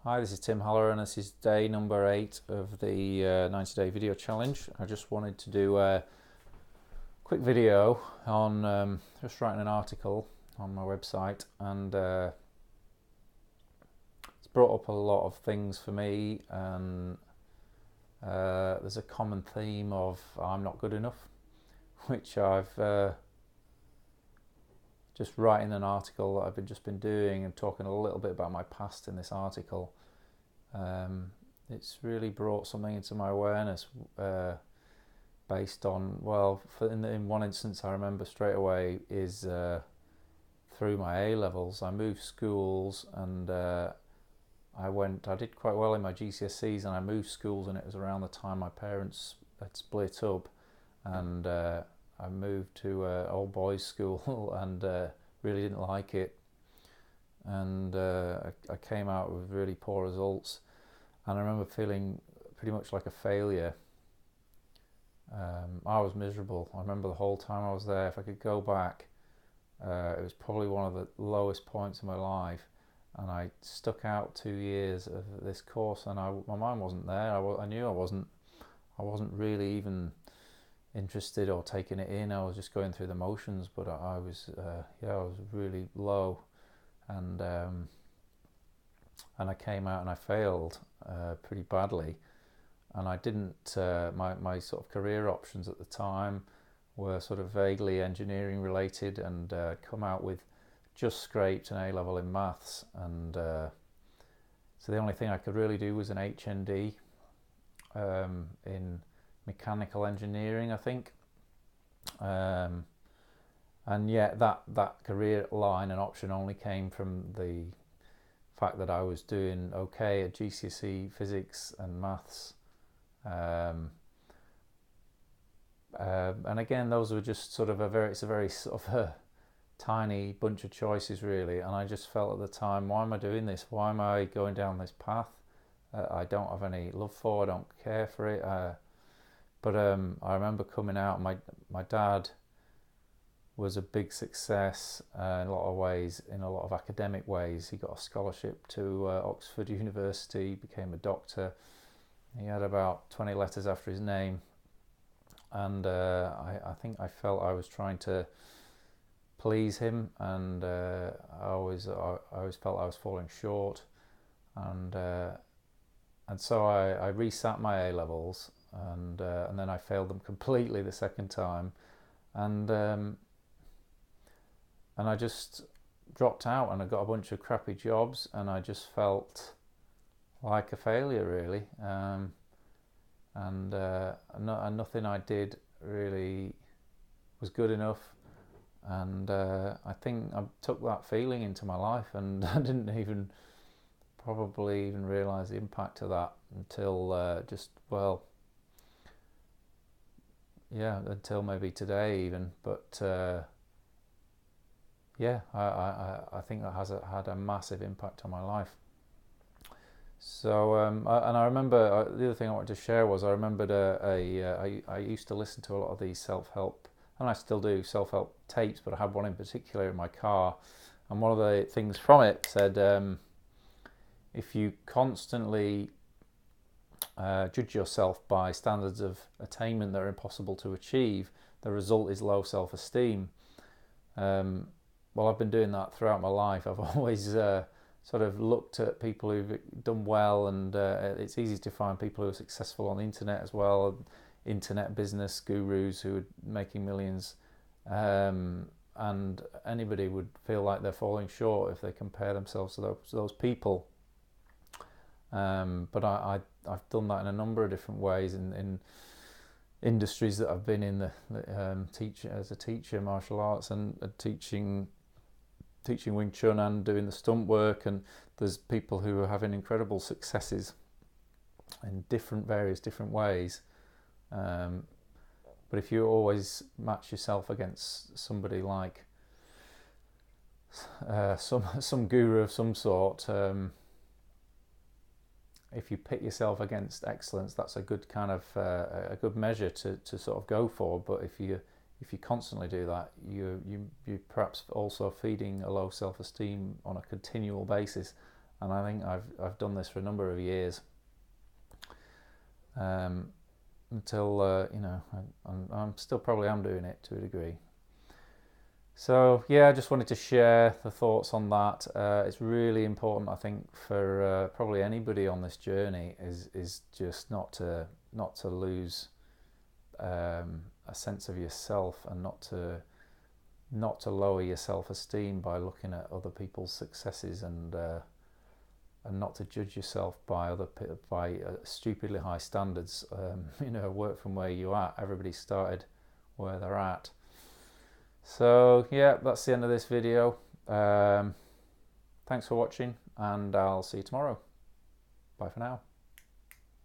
Hi, this is Tim Haller and this is day number 8 of the 90-day video challenge. I just wanted to do a quick video on just writing an article on my website, and it's brought up a lot of things for me, and there's a common theme of I'm not good enough, which I've just writing an article that I've just been doing and talking a little bit about my past in this article. It's really brought something into my awareness based on, in one instance I remember straight away is through my A levels. I moved schools, and I did quite well in my GCSEs, and I moved schools, and it was around the time my parents had split up, and I moved to an old boys school and really didn't like it, and I came out with really poor results, and I remember feeling pretty much like a failure. I was miserable. I remember the whole time I was there, if I could go back, it was probably one of the lowest points in my life, and I stuck out 2 years of this course, and my mind wasn't there. I knew I wasn't really even interested or taking it in. I was just going through the motions, but I was really low, and I came out and I failed pretty badly, and I didn't. My sort of career options at the time were sort of vaguely engineering related, and come out with just scraped an A level in maths, and so the only thing I could really do was an HND in mechanical engineering, I think, and yet that career line and option only came from the fact that I was doing okay at GCSE physics and maths, and again, those were just sort of it's a very sort of a tiny bunch of choices really, and I just felt at the time, why am I doing this? Why am I going down this path? I don't have any love for. I don't care for it. But I remember coming out. My dad was a big success in a lot of ways, in a lot of academic ways. He got a scholarship to Oxford University, became a doctor. He had about 20 letters after his name, and I think I felt I was trying to please him, and I always felt I was falling short, and so I resat my A levels, and then I failed them completely the second time, and I just dropped out, and I got a bunch of crappy jobs, and I just felt like a failure really, and nothing I did really was good enough, and I think I took that feeling into my life, and I didn't probably even realise the impact of that until until maybe today even. But I think that has had a massive impact on my life. So I remember the other thing I wanted to share was I remembered I used to listen to a lot of these self-help, and I still do, self-help tapes, but I had one in particular in my car, and one of the things from it said, if you constantly judge yourself by standards of attainment that are impossible to achieve, the result is low self-esteem. I've been doing that throughout my life. I've always sort of looked at people who've done well, and it's easy to find people who are successful on the internet as well, internet business gurus who are making millions, and anybody would feel like they're falling short if they compare themselves to those people. But I've done that in a number of different ways in industries that I've been in, as a teacher, martial arts, and teaching Wing Chun and doing the stunt work, and there's people who are having incredible successes in various different ways. But if you always match yourself against somebody like some guru of some sort, if you pit yourself against excellence, that's a good kind of a good measure to sort of go for. But if you constantly do that, you perhaps also feeding a low self-esteem on a continual basis, and I think I've done this for a number of years, until you know, I'm still probably am doing it to a degree. So yeah, I just wanted to share the thoughts on that. It's really important, I think, for probably anybody on this journey is just not to lose a sense of yourself, and not to lower your self-esteem by looking at other people's successes, and not to judge yourself by stupidly high standards. You know, work from where you are. Everybody started where they're at. So yeah, that's the end of this video. Thanks for watching, and I'll see you tomorrow. Bye for now.